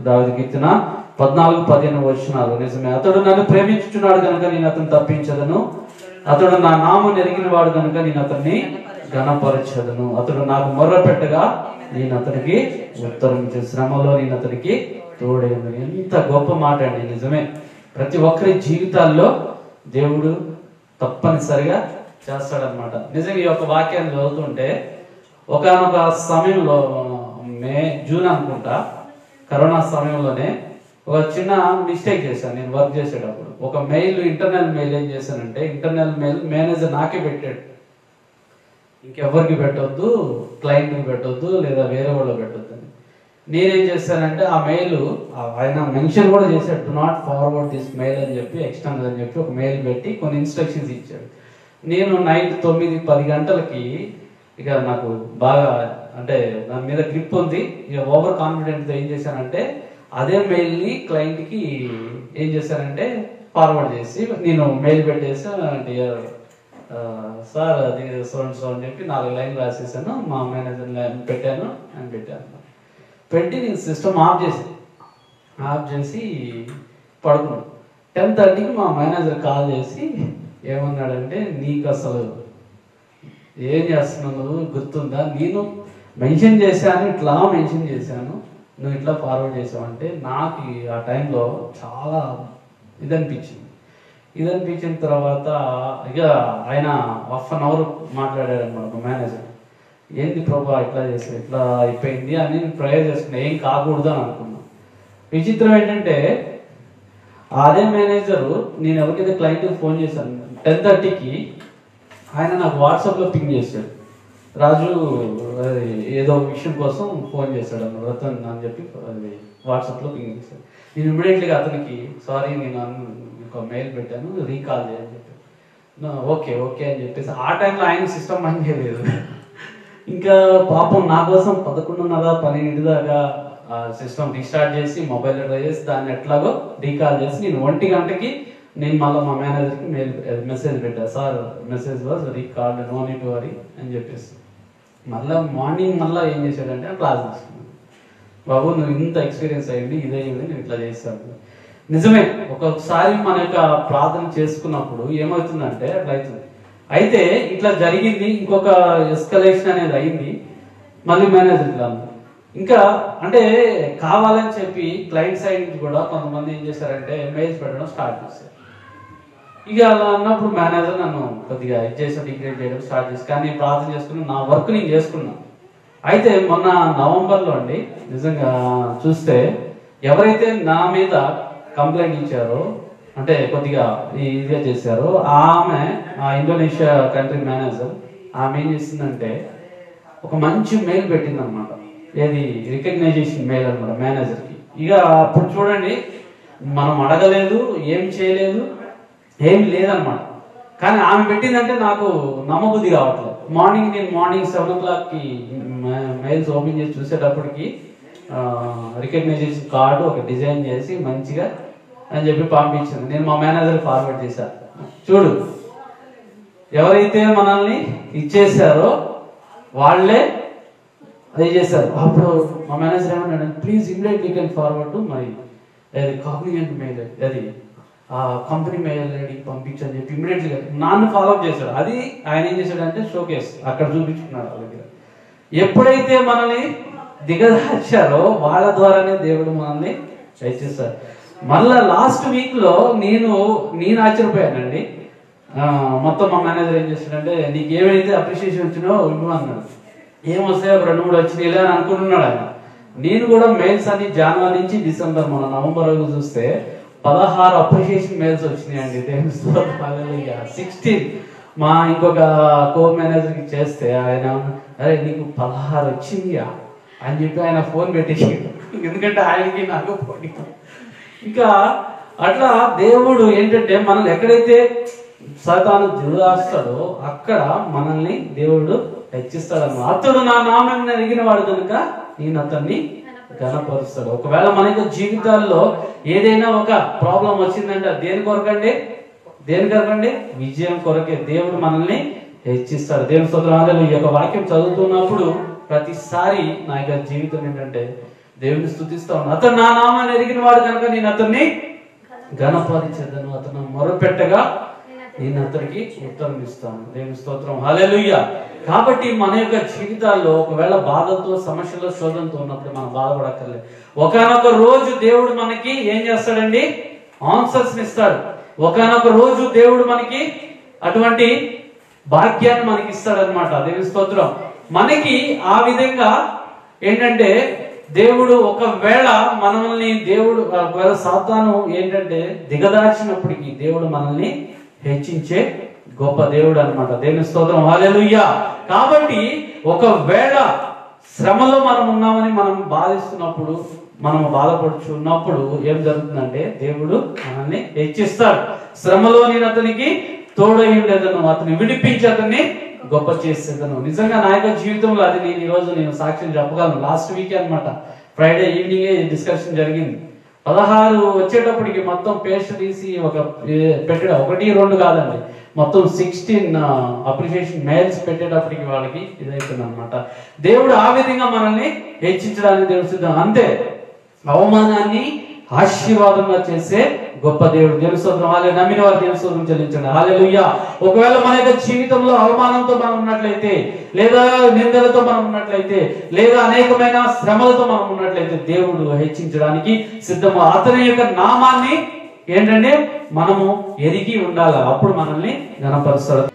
దావీదు కీర్తన 14-15 నిజమే. అతడు నన్ను ప్రేమించుచున్నాడు కనుక నేను అతను తప్పించదను, అతడు నా నామం ఎరిగిన వాడు కనుక నేను అతన్ని ఘనపరచదను. అతడు నాకు మొర్ర పెట్టగా నేను అతనికి ఉత్తరం ఇచ్చాను, శ్రమలో నేను అతనికి తోడేను. ఎంత గొప్ప మాట అండి. నిజమే, ప్రతి ఒక్కరి జీవితాల్లో దేవుడు తప్పనిసరిగా చేస్తాడనమాట. నిజంగా ఈ యొక్క వాక్యాన్ని చదువుతుంటే ఒకనొక సమయంలో జూన్ అనుకుంటా, కరోనా సమయంలోనే ఒక చిన్న మిస్టేక్ చేశాను నేను వర్క్ చేసేటప్పుడు. ఒక మెయిల్, ఇంటర్నల్ మెయిల్ ఏం చేశానంటే, ఇంటర్నల్ మెయిల్ మేనేజర్ నాకే పెట్టాడు, ఇంకెవరికి పెట్టొద్దు, క్లయింట్కి పెట్టొద్దు, లేదా వేరే వాళ్ళు పెట్టొద్దు అని. నేనేం చేశానంటే ఆ మెయిల్ ఆయన మెన్షన్ కూడా చేశాడు, do not forward this mail అని చెప్పి, ఎక్స్టర్నల్ అని చెప్పి ఒక మెయిల్ పెట్టి కొన్ని ఇన్స్ట్రక్షన్స్ ఇచ్చాడు. నేను నైట్ 9-10 గంటలకి ఇక నాకు బాగా అంటే దాని మీద గ్రిప్ ఉంది, ఇక ఓవర్ కాన్ఫిడెంట్తో ఏం చేశానంటే అదే మెయిల్ని క్లయింట్కి ఏం చేశానంటే ఫార్వర్డ్ చేసి నేను మెయిల్ పెట్టేసి, డియర్ సార్ అది సో అని చెప్పి 4 లైన్లు రాసేసాను, మా మేనేజర్ పెట్టాను అని పెట్టి నేను సిస్టమ్ ఆఫ్ చేసి పడుకున్నాను. 10:30కి మా మేనేజర్ కాల్ చేసి ఏమన్నాడంటే, నీకు అసలు ఏం చేస్తున్నావు గుర్తుందా, నేను మెన్షన్ చేశాను, ఇట్లా మెన్షన్ చేశాను, నువ్వు ఇట్లా ఫార్వర్డ్ చేసావు అంటే. నాకు ఆ టైంలో చాలా ఇదనిపించిన తర్వాత ఇక ఆయన 1/2 అవర్ మాట్లాడాడు అనమాట మేనేజర్. ఏంది ప్రభా ఇట్లా చేసావు, ఇట్లా అయిపోయింది అని నేను ప్రేయర్ చేసుకున్నా, ఏం కాకూడదు అని అనుకున్నా. విచిత్రం ఏంటంటే అదే మేనేజరు నేను ఎవరికైతే క్లయింట్కి ఫోన్ చేశాను 10:30కి, ఆయన నాకు వాట్సాప్లో పింగ్ చేశాడు, రాజు ఏదో విషయం కోసం ఫోన్ చేశాడు అన్న రతన్ అని చెప్పి అది వాట్సాప్లో పింగ్ చేశాడు. నేను ఇమ్మీడియట్లీగా అతనికి సారీ నేను ఒక మెయిల్ పెట్టాను, రీకాల్ చేయని చెప్పి, ఓకే అని చెప్పేసి. ఆ టైంలో ఆయన సిస్టమ్ పని చేయలేదు, ఇంకా పాపం నా కోసం 11:30-12 దాకా సిస్టమ్ రీస్టార్ట్ చేసి మొబైల్ ట్రై చేసి దాన్ని ఎట్లాగో రీకాల్ చేసి నేను 1 గంటకి నేను మళ్ళీ మా మేనేజర్కి మెసేజ్ పెట్టాను, sir message was recalled, no need to worry అని చెప్పేసి. మళ్ళీ మార్నింగ్ ఏం చేశాడంటే క్లాస్ తీసుకున్నాను, బాబు నువ్వు ఇంత ఎక్స్పీరియన్స్ అయ్యింది, ఇదయ్యింది, నేను ఇట్లా చేశాను. నిజమే, ఒక్కొక్కసారి మన యొక్క ప్రార్థన చేసుకున్నప్పుడు ఏమవుతుందంటే అట్లా అవుతుంది. అయితే ఇట్లా జరిగింది, ఇంకొక ఎస్కలేషన్ అనేది అయింది, మళ్ళీ మేనేజర్ ఇట్లా ఇంకా అంటే కావాలని చెప్పి క్లయింట్ సైడ్ నుంచి కూడా కొంతమంది ఏం చేశారంటే మెయిల్స్ పెట్టడం స్టార్ట్ చేశారు. ఇక అలా అన్నప్పుడు మేనేజర్ నన్ను కొద్దిగా డిగ్రేడ్ చేయడం స్టార్ట్ చేసి, కానీ నేను ప్రార్థన చేసుకుని నా వర్క్ నేను చేసుకున్నాను. అయితే మొన్న నవంబర్లో అండి నిజంగా చూస్తే ఎవరైతే నా మీద కంప్లైంట్ ఇచ్చారో అంటే కొద్దిగా ఇదిగా చేశారో ఆమె ఇండోనేషియా కంట్రీ మేనేజర్, ఆమె ఏం చేసిందంటే ఒక మంచి మెయిల్ పెట్టింది అనమాట, ఏది రికగ్నైజేషన్ మెయిల్ అనమాట మేనేజర్కి. ఇక అప్పుడు చూడండి, మనం అడగలేదు, ఏం చేయలేదు, ఏం లేదనమాట. కానీ ఆమె పెట్టిందంటే నాకు నమ్మబుద్ధి కావట్లేదు. మార్నింగ్ 7 o'clockకి మెయిల్స్ ఓపెన్ చేసి చూసేటప్పటికి రికగ్నైజేషన్ కార్డు ఒక డిజైన్ చేసి మంచిగా అని చెప్పి పంపించింది. నేను మా మేనేజర్ ఫార్వర్డ్ చేశాను. చూడు, ఎవరైతే మనల్ని ఇచ్చేసారో వాళ్ళే అది చేశారు. అప్పుడు మా మేనేజర్ ఏమన్నాడు, please immediately can forward to my Cognizant mail, అది కంపెనీ మెయిల్ ఐడి పంపించని చెప్పి ఇమ్మీడియట్లీగా నన్ను ఫాలోఅప్ చేశాడు. అది ఆయన ఏం చేశాడంటే షోకేస్ అక్కడ చూపించుకున్నాడు వాళ్ళ దగ్గర. ఎప్పుడైతే మనల్ని దిగదార్చారో వాళ్ళ ద్వారానే దేవుడు మనల్ని హెచ్చిస్తారు. మళ్ళా లాస్ట్ వీక్లో నేను ఆశ్చర్యపోయానండి. మొత్తం మా మేనేజర్ ఏం చేశాడంటే, నీకు ఏమైతే అప్రిషియేషన్ వచ్చినో ఇవ్వు అన్నాడు. ఏమొస్తాయో 2-3 వచ్చినాయి అని అనుకుంటున్నాడు ఆయన. నేను కూడా మెయిల్స్ అన్ని జనవరి నుంచి డిసెంబర్ మన నవంబర్ వరకు చూస్తే 16 అప్రిషియేషన్ మెయిల్స్ వచ్చినాయండి. 16 మా ఇంకొక కో మేనేజర్కి చేస్తే ఆయన, అరే నీకు 16 వచ్చిందియా అని చెప్పి ఆయన ఫోన్ పెట్టేసి, ఎందుకంటే ఆయనకి నాకు పోటీ. ఇంకా అట్లా దేవుడు ఏంటంటే మనల్ని ఎక్కడైతే సైతాను దిగదాస్తాడో అక్కడ మనల్ని దేవుడు హెచ్చిస్తాడన్నమాట. అతడు నా నామం ఎరిగిన వాడు కనుక నేను అతన్ని ఘనపరుస్తాడు. ఒకవేళ మన యొక్క జీవితాల్లో ఏదైనా ఒక ప్రాబ్లం వచ్చిందంటే దేని కొరకండి? విజయం కొరకే దేవుడు మనల్ని హెచ్చిస్తాడు. దేవుని స్తోత్రం. ఈ యొక్క వాక్యం చదువుతున్నప్పుడు ప్రతిసారి నా యొక్క జీవితం ఏంటంటే దేవుని స్తుతిస్తా ఉన్నాను. అతను నా నామాన్ని ఎరిగిన వాడు కనుక నేను అతన్ని ఘనపరిచెదను. అతను మొరపెట్టగా నేను అతనికి ఉత్తరం ఇస్తాను. దేవుని స్తోత్రం, హల్లెలూయా. కాబట్టి మన యొక్క జీవితాల్లో ఒకవేళ బాధతో, సమస్యలో, శోధనతో ఉన్నప్పుడు మనం బాధపడక్కర్లేదు. ఒకానొక రోజు దేవుడు మనకి ఏం చేస్తాడండి? ఆన్సర్స్ ఇస్తాడు. ఒకానొక రోజు దేవుడు మనకి అటువంటి భాగ్యాన్ని మనకి ఇస్తాడనమాట. దేవుని స్తోత్రం. మనకి ఆ విధంగా ఏంటంటే దేవుడు ఒకవేళ మనల్ని ఒకవేళ సాతాను ఏంటంటే దిగదార్చినప్పటికీ దేవుడు మనల్ని హెచ్చించే గొప్ప దేవుడు అన్నమాట. దేవుని స్తోత్రం, హల్లెలూయా. కాబట్టి ఒకవేళ శ్రమలో మనం ఉన్నామని మనం బాధిస్తున్నప్పుడు, మనం బాధపడుచున్నప్పుడు ఏం జరుగుతుందంటే దేవుడు మనల్ని హెచ్చిస్తాడు. శ్రమలో నేను అతనికి తోడై ఉండేదను, అతన్ని విడిపించి అతన్ని గొప్ప చేసేదను. నిజంగా నా యొక్క జీవితంలో అది నేను సాక్ష్యం చెప్పగలను. లాస్ట్ వీక్ అన్నమాట, ఫ్రైడే ఈవినింగే డిస్కషన్ జరిగింది. 16 వచ్చేటప్పటికి మొత్తం పేస్ట్ తీసి పెట్టడం 1, 2 కాదండి, మొత్తం 16 అప్రిషియేషన్ మెయిల్స్ పెట్టేటప్పటికి వాళ్ళకి ఇదైతుంది అనమాట. దేవుడు ఆ విధంగా మనల్ని హెచ్చించడానికి దేవుడు సిద్ధం. అంతే, అవమానాన్ని ఆశీర్వాదంగా చేసే గొప్ప దేవుడు. దేవుని స్తోత్రం, హల్లెలూయా. నమ్మిన వారు దేవుని స్తోత్రం చెల్లించండి, హల్లెలూయా. ఒకవేళ మన యొక్క జీవితంలో అవమానంతో మనం ఉన్నట్లయితే, లేదా నిందలతో మనం ఉన్నట్లయితే, లేదా అనేకమైన శ్రమలతో మనం ఉన్నట్లయితే దేవుడు హెచ్చించడానికి సిద్ధము. అతని యొక్క నామాన్ని ఏంటంటే మనము ఎరిగి ఉండాలి, అప్పుడు మనల్ని ఘనపరుస్తాడు.